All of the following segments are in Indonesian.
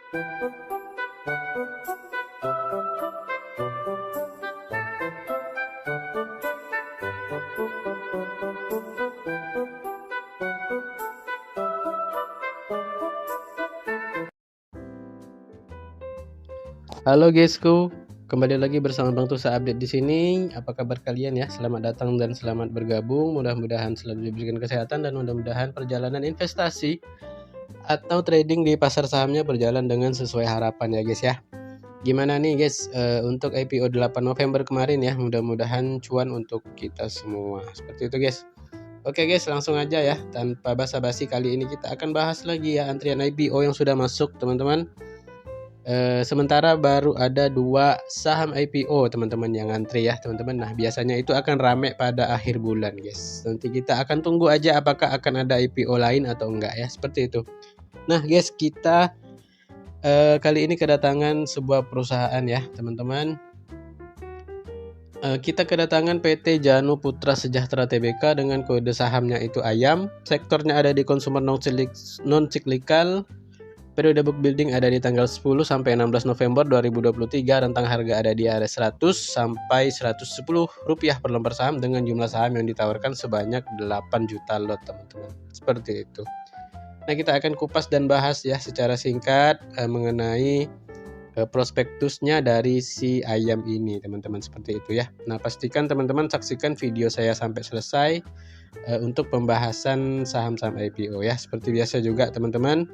Halo guysku, kembali lagi bersama Bang Tusa Update di sini. Apa kabar kalian ya? Selamat datang dan selamat bergabung. Mudah-mudahan selalu diberikan kesehatan dan mudah-mudahan perjalanan investasi atau trading di pasar sahamnya berjalan dengan sesuai harapan ya guys ya. Gimana nih guys untuk IPO 8 November kemarin ya? Mudah-mudahan cuan untuk kita semua. Seperti itu guys. Oke guys, langsung aja ya. Tanpa basa-basi, kali ini kita akan bahas lagi ya antrian IPO yang sudah masuk teman-teman. Sementara baru ada 2 saham IPO teman-teman yang antri ya teman-teman. Nah biasanya itu akan rame pada akhir bulan guys. Nanti kita akan tunggu aja apakah akan ada IPO lain atau enggak ya, seperti itu. Nah guys, kita kali ini kedatangan sebuah perusahaan ya teman-teman. Kita kedatangan PT Janu Putra Sejahtera Tbk dengan kode sahamnya itu AYAM. Sektornya ada di consumer non-cyclical. Periode book building ada di tanggal 10 sampai 16 November 2023. Rentang harga ada di area 100 sampai 110 rupiah per lembar saham dengan jumlah saham yang ditawarkan sebanyak 8 juta lot teman-teman. Seperti itu. Nah kita akan kupas dan bahas ya secara singkat mengenai prospektusnya dari si AYAM ini teman-teman, seperti itu ya. Nah pastikan teman-teman saksikan video saya sampai selesai untuk pembahasan saham-saham IPO ya. Seperti biasa juga teman-teman,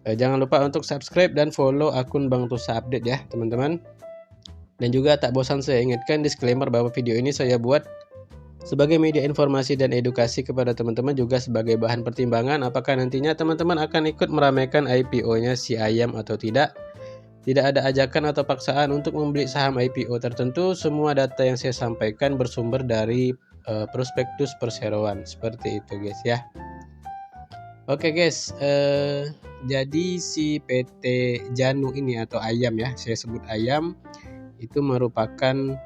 jangan lupa untuk subscribe dan follow akun Bang Tusa Update ya teman-teman. Dan juga tak bosan saya ingatkan disclaimer bahwa video ini saya buat sebagai media informasi dan edukasi kepada teman-teman, juga sebagai bahan pertimbangan apakah nantinya teman-teman akan ikut meramaikan IPO-nya si AYAM atau tidak. Tidak ada ajakan atau paksaan untuk membeli saham IPO tertentu. Semua data yang saya sampaikan bersumber dari prospektus perseroan. Seperti itu guys ya. Oke guys, jadi si PT Janu ini atau AYAM ya, saya sebut AYAM, itu merupakan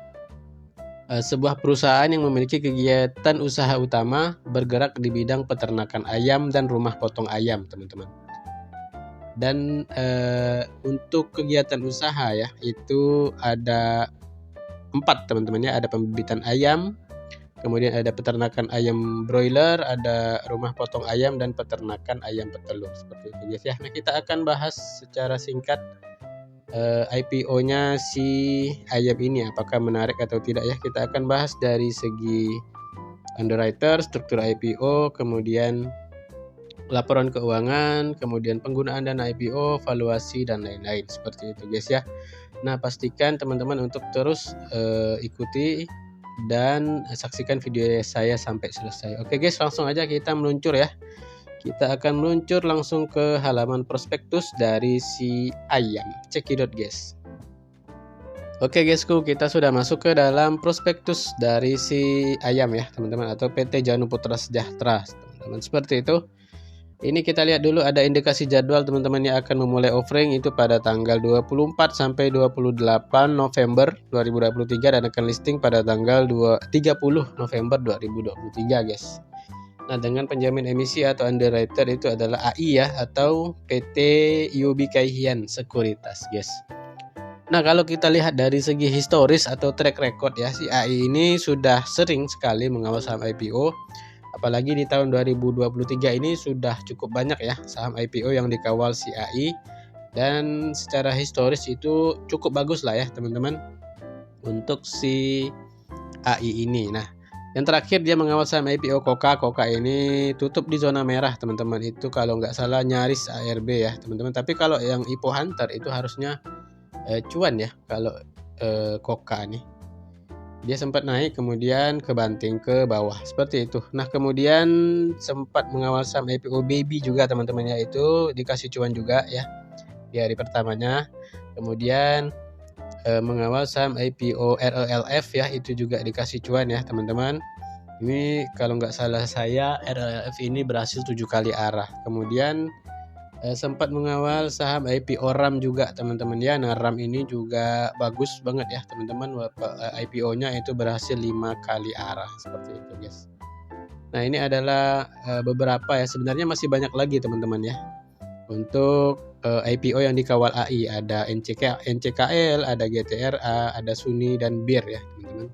sebuah perusahaan yang memiliki kegiatan usaha utama bergerak di bidang peternakan ayam dan rumah potong ayam teman-teman. Dan untuk kegiatan usaha ya itu ada 4 teman-teman ya. Ada pembibitan ayam, kemudian ada peternakan ayam broiler, ada rumah potong ayam, dan peternakan ayam petelur. Seperti itu guys ya. Nah kita akan bahas secara singkat IPO-nya si AYAM ini apakah menarik atau tidak ya. Kita akan bahas dari segi underwriter, struktur IPO, kemudian laporan keuangan, kemudian penggunaan dana IPO, valuasi, dan lain-lain. Seperti itu guys ya. Nah pastikan teman-teman untuk terus ikuti dan saksikan video saya sampai selesai. Oke guys, langsung aja kita meluncur ya. Kita akan meluncur langsung ke halaman prospektus dari si AYAM. Cekidot guys. Oke guysku, kita sudah masuk ke dalam prospektus dari si AYAM ya teman-teman, atau PT Janu Putra Sejahtera teman-teman. Seperti itu. Ini kita lihat dulu ada indikasi jadwal teman-teman yang akan memulai offering itu pada tanggal 24 sampai 28 November 2023 dan akan listing pada tanggal 30 November 2023 guys. Nah dengan penjamin emisi atau underwriter itu adalah AI ya, atau PT UOB Kay Hian Sekuritas guys. Nah kalau kita lihat dari segi historis atau track record ya, si AI ini sudah sering sekali mengawal saham IPO. Apalagi di tahun 2023 ini sudah cukup banyak ya saham IPO yang dikawal si AI. Dan secara historis itu cukup bagus lah ya teman-teman untuk si AI ini. Nah yang terakhir dia mengawal saham IPO Koka ini tutup di zona merah teman-teman. Itu kalau nggak salah nyaris ARB ya teman-teman. Tapi kalau yang IPO Hunter itu harusnya cuan ya. Kalau Koka nih dia sempat naik kemudian kebanting ke bawah seperti itu. Nah kemudian sempat mengawal saham IPO Baby juga teman-teman ya, itu dikasih cuan juga ya di hari pertamanya. Kemudian mengawal saham IPO RLF ya, itu juga dikasih cuan ya teman-teman. Ini kalau nggak salah saya RLF ini berhasil 7 kali arah. Kemudian sempat mengawal saham IPO RAM juga teman-teman ya. Nah RAM ini juga bagus banget ya teman-teman, IPO-nya itu berhasil 5 kali arah seperti itu guys. Nah ini adalah beberapa ya, sebenarnya masih banyak lagi teman-teman ya untuk IPO yang dikawal AI, ada NCKL, ada GTRA, ada Suni dan BIR ya teman-teman.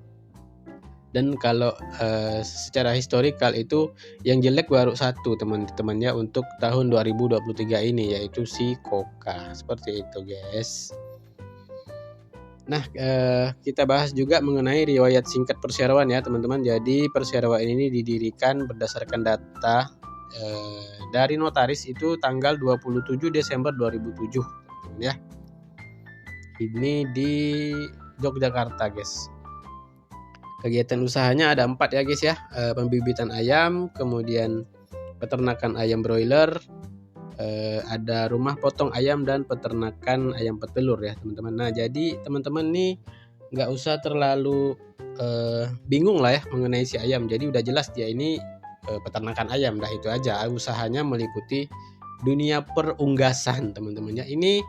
Dan kalau secara historikal itu yang jelek baru satu teman-teman ya untuk tahun 2023 ini, yaitu si Koka. Seperti itu guys. Nah, kita bahas juga mengenai riwayat singkat perseroan ya teman-teman. Jadi perseroan ini didirikan berdasarkan data dari notaris itu tanggal 27 Desember 2007 ya. Ini di Yogyakarta guys. Kegiatan usahanya ada 4 ya guys ya. Pembibitan ayam, kemudian peternakan ayam broiler, ada rumah potong ayam dan peternakan ayam petelur ya teman-teman. Nah jadi teman-teman nih nggak usah terlalu bingung lah ya mengenai si ayam. Jadi udah jelas dia ini peternakan ayam, dah itu aja. Usahanya meliputi dunia perunggasan teman-teman ya. Ini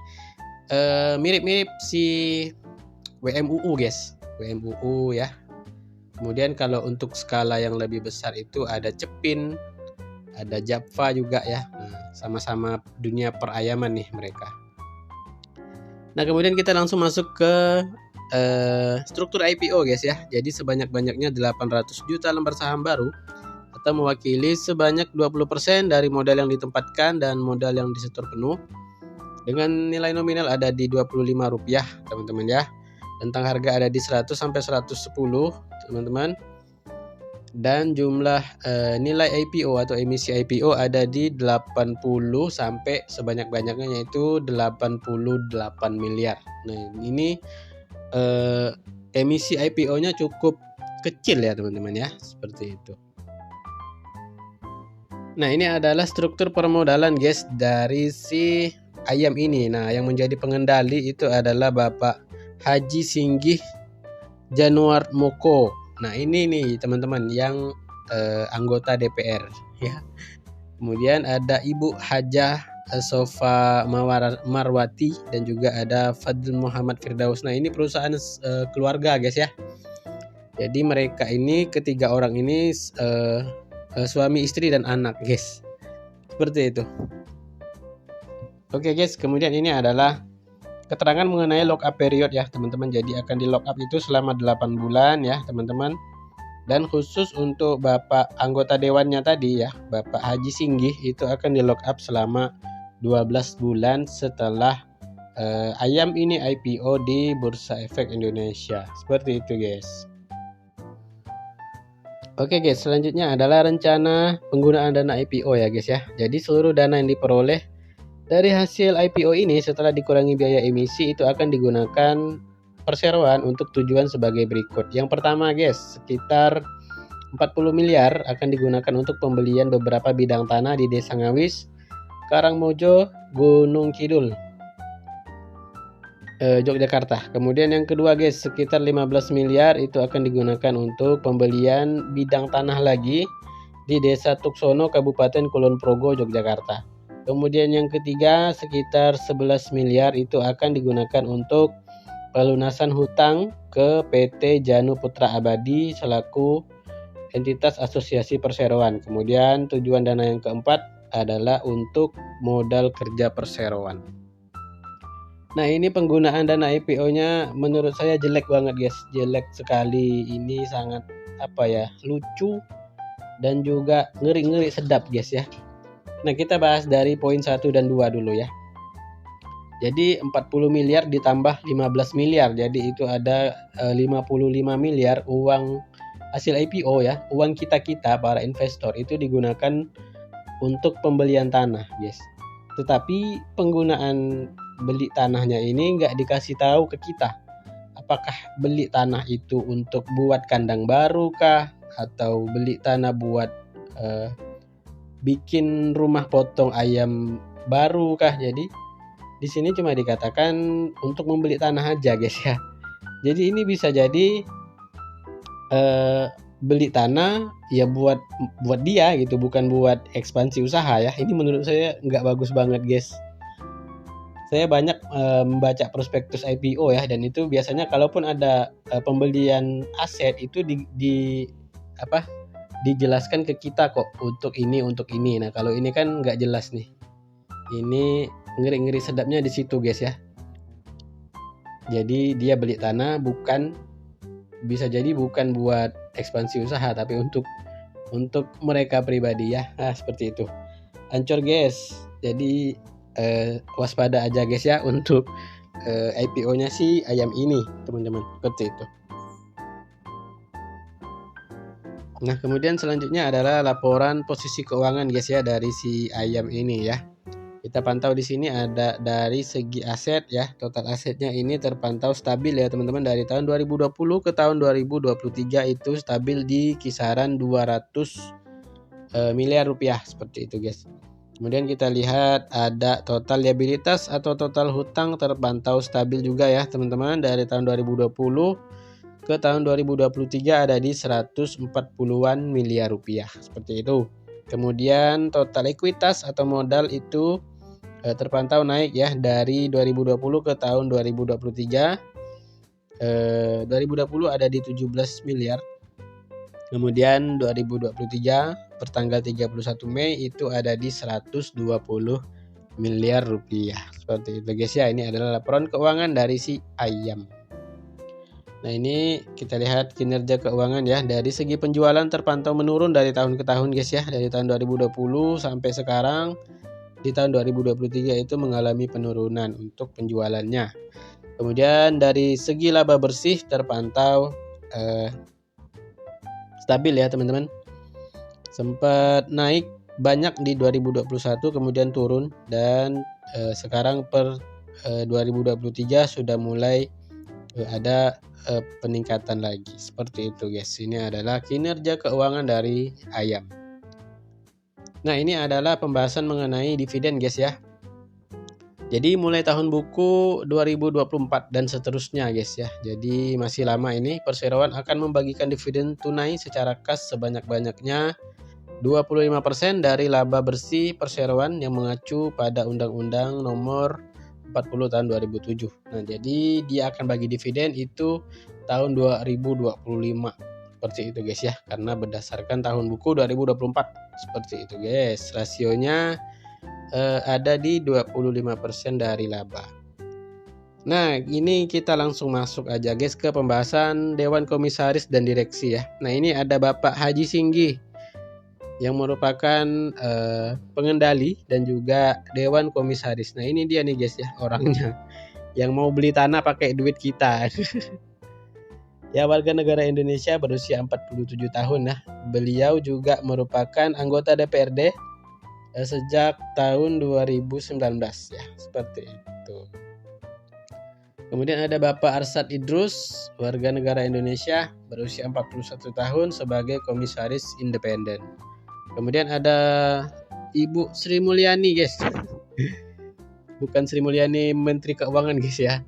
mirip-mirip si WMUU guys, WMUU ya. Kemudian kalau untuk skala yang lebih besar itu ada Cepin, ada Java juga ya. Nah, sama-sama dunia perayaman nih mereka. Nah kemudian kita langsung masuk ke struktur IPO guys ya. Jadi sebanyak-banyaknya 800 juta lembar saham baru atau mewakili sebanyak 20% dari modal yang ditempatkan dan modal yang disetor penuh, dengan nilai nominal ada di Rp25 teman-teman ya. Tentang harga ada di 100 sampai 110 teman-teman. Dan jumlah nilai IPO atau emisi IPO ada di 80 sampai sebanyak-banyaknya yaitu 88 miliar. Nah, ini emisi IPO-nya cukup kecil ya teman-teman ya, seperti itu. Nah, ini adalah struktur permodalan guys dari si ayam ini. Nah, yang menjadi pengendali itu adalah Bapak Haji Singgih Januar Moko. Nah, ini nih teman-teman yang anggota DPR ya. Kemudian ada Ibu Hajah Sofa Marwati dan juga ada Fadl Muhammad Firdaus. Nah, ini perusahaan keluarga guys ya. Jadi mereka ini ketiga orang ini suami, istri dan anak guys. Seperti itu. Oke guys, kemudian ini adalah keterangan mengenai lock up period ya teman-teman. Jadi akan di lock up itu selama 8 bulan ya teman-teman. Dan khusus untuk Bapak anggota dewannya tadi ya, Bapak Haji Singgih, itu akan di lock up selama 12 bulan setelah ayam ini IPO di Bursa Efek Indonesia. Seperti itu guys. Oke guys, selanjutnya adalah rencana penggunaan dana IPO ya guys ya. Jadi seluruh dana yang diperoleh dari hasil IPO ini setelah dikurangi biaya emisi itu akan digunakan perseroan untuk tujuan sebagai berikut. Yang pertama guys, sekitar 40 miliar akan digunakan untuk pembelian beberapa bidang tanah di Desa Ngawis, Karangmojo, Gunung Kidul, Yogyakarta. Kemudian yang kedua guys, sekitar 15 miliar itu akan digunakan untuk pembelian bidang tanah lagi di Desa Tuksono, Kabupaten Kulon Progo, Yogyakarta. Kemudian yang ketiga, sekitar 11 miliar itu akan digunakan untuk pelunasan hutang ke PT Janu Putra Abadi selaku entitas asosiasi perseroan. Kemudian tujuan dana yang keempat adalah untuk modal kerja perseroan. Nah, ini penggunaan dana IPO-nya menurut saya jelek banget guys, jelek sekali. Ini sangat lucu dan juga ngeri-ngeri sedap guys ya. Nah, kita bahas dari poin 1 dan 2 dulu ya. Jadi 40 miliar ditambah 15 miliar. Jadi itu ada 55 miliar uang hasil IPO ya. Uang kita para investor itu digunakan untuk pembelian tanah guys. Tetapi penggunaan beli tanahnya ini nggak dikasih tahu ke kita. Apakah beli tanah itu untuk buat kandang baru kah? Atau beli tanah buat bikin rumah potong ayam baru kah? Jadi di sini cuma dikatakan untuk membeli tanah aja guys ya. Jadi ini bisa jadi beli tanah ya buat dia gitu, bukan buat ekspansi usaha ya. Ini menurut saya nggak bagus banget guys. Saya banyak membaca prospektus IPO ya, dan itu biasanya kalaupun ada pembelian aset itu dijelaskan ke kita kok untuk ini. Nah kalau ini kan nggak jelas nih. Ini ngeri-ngeri sedapnya di situ guys ya. Jadi dia beli tanah bisa jadi bukan buat ekspansi usaha, tapi untuk mereka pribadi ya. Nah, seperti itu. Hancur guys. Jadi waspada aja guys ya untuk IPO-nya si ayam ini, teman-teman. Seperti itu. Nah, kemudian selanjutnya adalah laporan posisi keuangan guys ya dari si ayam ini ya. Kita pantau di sini ada dari segi aset ya. Total asetnya ini terpantau stabil ya teman-teman, dari tahun 2020 ke tahun 2023 itu stabil di kisaran 200 miliar rupiah seperti itu guys. Kemudian kita lihat ada total liabilitas atau total hutang terpantau stabil juga ya teman-teman, dari tahun 2020 ke tahun 2023 ada di 140-an miliar rupiah seperti itu. Kemudian total ekuitas atau modal itu terpantau naik ya dari 2020 ke tahun 2023. 2020 ada di 17 miliar. Kemudian 2023 pertanggal 31 Mei itu ada di 120 miliar rupiah. Seperti itu guys ya, ini adalah laporan keuangan dari si ayam. Nah, ini kita lihat kinerja keuangan ya. Dari segi penjualan terpantau menurun dari tahun ke tahun guys ya. Dari tahun 2020 sampai sekarang di tahun 2023 itu mengalami penurunan untuk penjualannya. Kemudian dari segi laba bersih terpantau stabil ya teman-teman. Sempat naik banyak di 2021 kemudian turun, dan sekarang per 2023 sudah mulai ada peningkatan lagi seperti itu guys. Ini adalah kinerja keuangan dari ayam. Nah, ini adalah pembahasan mengenai dividen guys ya. Jadi mulai tahun buku 2024 dan seterusnya guys ya. Jadi masih lama ini perseroan akan membagikan dividen tunai secara kas sebanyak-banyaknya 25% dari laba bersih perseroan yang mengacu pada Undang-Undang Nomor 40 tahun 2007. Nah, jadi dia akan bagi dividen itu tahun 2025. Seperti itu guys ya, karena berdasarkan tahun buku 2024. Seperti itu guys. Rasionya ada di 25% dari laba. Nah, ini kita langsung masuk aja guys ke pembahasan Dewan Komisaris dan Direksi ya. Nah, ini ada Bapak Haji Singgih yang merupakan pengendali dan juga Dewan Komisaris. Nah, ini dia nih guys ya orangnya yang mau beli tanah pakai duit kita. Ya, warga negara Indonesia berusia 47 tahun. Nah, beliau juga merupakan anggota DPRD sejak tahun 2019 ya, seperti itu. Kemudian ada Bapak Arsad Idrus, warga negara Indonesia berusia 41 tahun sebagai komisaris independen. Kemudian ada Ibu Sri Mulyani guys. Bukan Sri Mulyani Menteri Keuangan guys ya.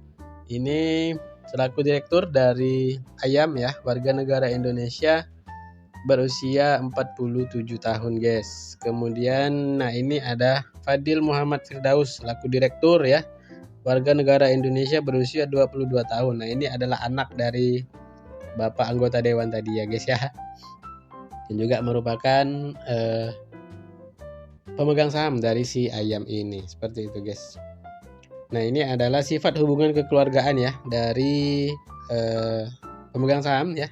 Ini selaku direktur dari ayam ya, warga negara Indonesia berusia 47 tahun guys. Kemudian nah ini ada Fadil Muhammad Firdaus selaku direktur ya, warga negara Indonesia berusia 22 tahun. Nah, ini adalah anak dari Bapak anggota dewan tadi ya guys ya. Dan juga merupakan pemegang saham dari si ayam ini. Seperti itu guys. Nah, ini adalah sifat hubungan kekeluargaan ya dari pemegang saham ya.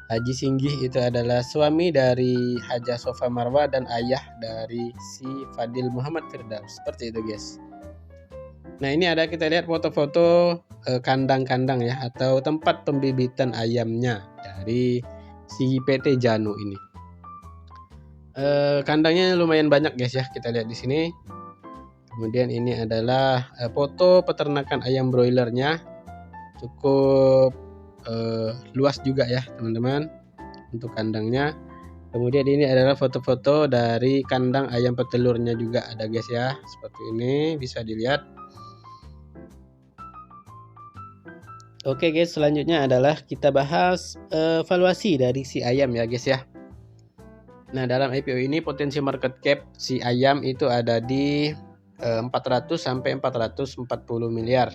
Haji Singgih itu adalah suami dari Hajah Sofa Marwa dan ayah dari si Fadil Muhammad Firdaus. Seperti itu guys. Nah, ini ada kita lihat foto-foto kandang-kandang ya atau tempat pembibitan ayamnya dari si PT Janu ini. Kandangnya lumayan banyak guys ya, kita lihat di sini. Kemudian ini adalah foto peternakan ayam broilernya, cukup luas juga ya teman-teman untuk kandangnya. Kemudian ini adalah foto-foto dari kandang ayam petelurnya juga ada guys ya, seperti ini bisa dilihat. Oke guys, selanjutnya adalah kita bahas valuasi dari si ayam ya guys ya. Nah, dalam IPO ini potensi market cap si ayam itu ada di 400 sampai 440 miliar.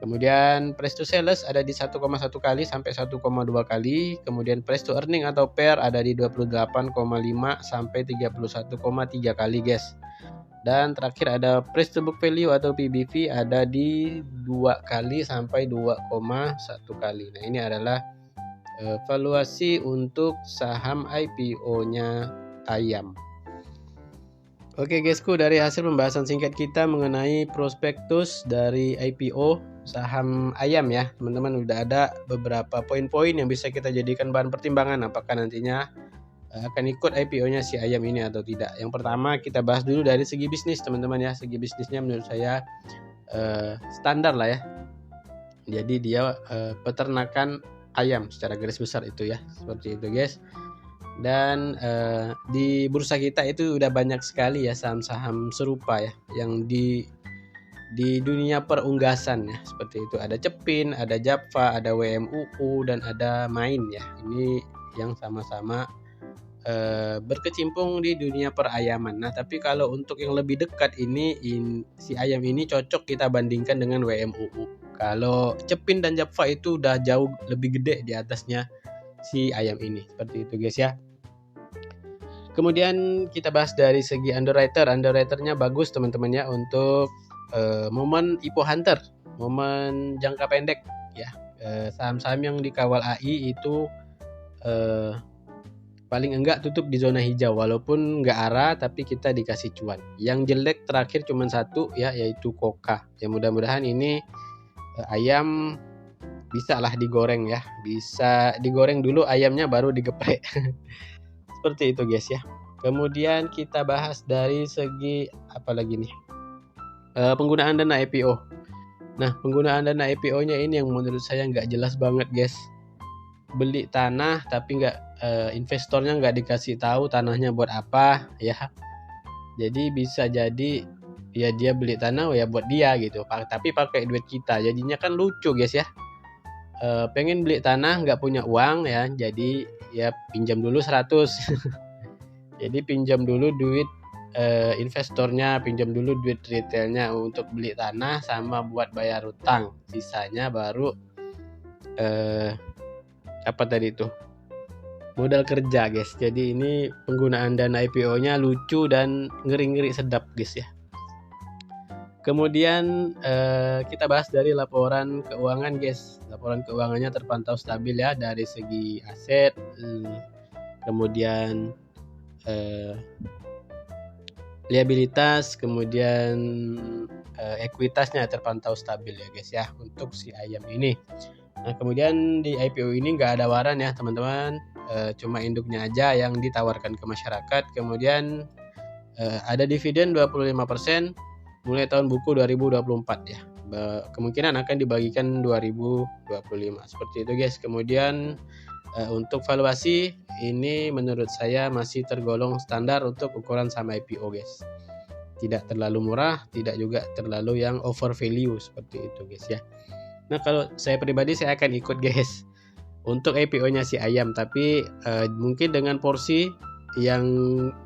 Kemudian price to sales ada di 1,1 kali sampai 1,2 kali. Kemudian price to earning atau PER ada di 28,5 sampai 31,3 kali guys. Dan terakhir ada price to book value atau PBV ada di 2 kali sampai 2,1 kali. Nah, ini adalah valuasi untuk saham IPO-nya Ayam. Oke guysku, dari hasil pembahasan singkat kita mengenai prospektus dari IPO saham Ayam ya, teman-teman udah ada beberapa poin-poin yang bisa kita jadikan bahan pertimbangan apakah nantinya akan ikut IPO-nya si Ayam ini atau tidak. Yang pertama kita bahas dulu dari segi bisnis teman-teman ya. Segi bisnisnya menurut saya standar lah ya. Jadi dia peternakan ayam secara garis besar itu ya. Seperti itu guys. Dan di bursa kita itu udah banyak sekali ya saham-saham serupa ya yang di dunia perunggasan ya. Seperti itu ada Cepin, ada Japfa, ada WMUU dan ada Main ya. Ini yang sama-sama berkecimpung di dunia perayaman. Nah, tapi kalau untuk yang lebih dekat ini si Ayam ini cocok kita bandingkan dengan WMUU. Kalau Cepin dan Japfa itu udah jauh lebih gede di atasnya si Ayam ini. Seperti itu guys ya. Kemudian kita bahas dari segi underwriter. Underwriternya bagus teman-teman ya untuk momen IPO Hunter, momen jangka pendek ya. Saham-saham yang dikawal AI itu paling enggak tutup di zona hijau walaupun enggak arah tapi kita dikasih cuan. Yang jelek terakhir cuma satu ya, yaitu Koka. Ya mudah-mudahan ini ayam bisa lah digoreng ya. Bisa digoreng dulu ayamnya baru digeprek. Seperti itu guys ya. Kemudian kita bahas dari segi apa lagi nih? Penggunaan dana IPO. Nah, penggunaan dana IPO-nya ini yang menurut saya nggak jelas banget guys. Beli tanah tapi nggak investornya nggak dikasih tahu tanahnya buat apa ya. Jadi bisa jadi ya dia beli tanah ya buat dia gitu, tapi pakai duit kita. Jadinya kan lucu guys ya. Pengen beli tanah nggak punya uang ya, jadi ya pinjam dulu 100. Jadi pinjam dulu duit investornya, pinjam dulu duit retailnya untuk beli tanah sama buat bayar utang. Sisanya baru apa tadi itu? Modal kerja guys. Jadi ini penggunaan dana IPO-nya lucu dan ngeri-ngeri sedap guys ya. Kemudian kita bahas dari laporan keuangan guys. Laporan keuangannya terpantau stabil ya dari segi aset, kemudian liabilitas, kemudian ekuitasnya terpantau stabil ya guys ya untuk si Ayam ini. Nah kemudian di IPO ini nggak ada waran ya teman-teman, cuma induknya aja yang ditawarkan ke masyarakat. Kemudian ada dividen 25% mulai tahun buku 2024 ya. Kemungkinan akan dibagikan 2025 seperti itu guys. Kemudian untuk valuasi ini menurut saya masih tergolong standar untuk ukuran saham IPO guys. Tidak terlalu murah, tidak juga terlalu yang over value seperti itu guys ya. Nah kalau saya pribadi saya akan ikut guys untuk IPO-nya si Ayam, tapi mungkin dengan porsi yang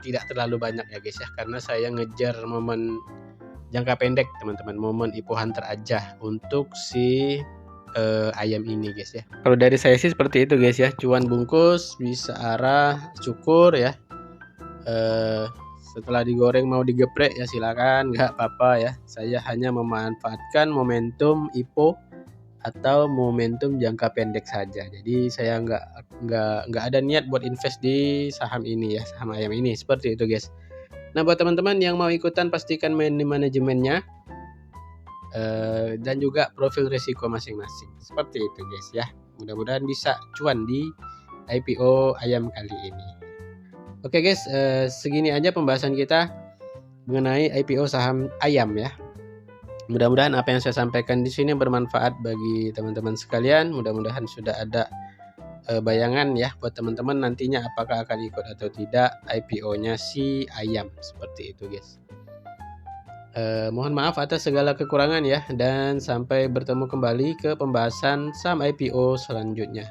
tidak terlalu banyak ya guys ya, karena saya ngejar momen jangka pendek teman-teman, momen IPO Hunter aja untuk si ayam ini guys ya. Kalau dari saya sih seperti itu guys ya, cuan bungkus bisa arah syukur ya. Setelah digoreng mau digeprek ya silakan, nggak apa-apa ya. Saya hanya memanfaatkan momentum IPO atau momentum jangka pendek saja. Jadi saya nggak ada niat buat invest di saham ini ya, saham ayam ini. Seperti itu guys. Nah buat teman-teman yang mau ikutan pastikan manajemennya dan juga profil risiko masing-masing. Seperti itu guys ya. Mudah-mudahan bisa cuan di IPO ayam kali ini. Oke guys, segini aja pembahasan kita mengenai IPO saham ayam ya. Mudah-mudahan apa yang saya sampaikan di sini bermanfaat bagi teman-teman sekalian. Mudah-mudahan sudah ada bayangan ya buat teman-teman nantinya apakah akan ikut atau tidak IPO-nya si ayam. Seperti itu guys. Mohon maaf atas segala kekurangan ya, dan sampai bertemu kembali ke pembahasan saham IPO selanjutnya.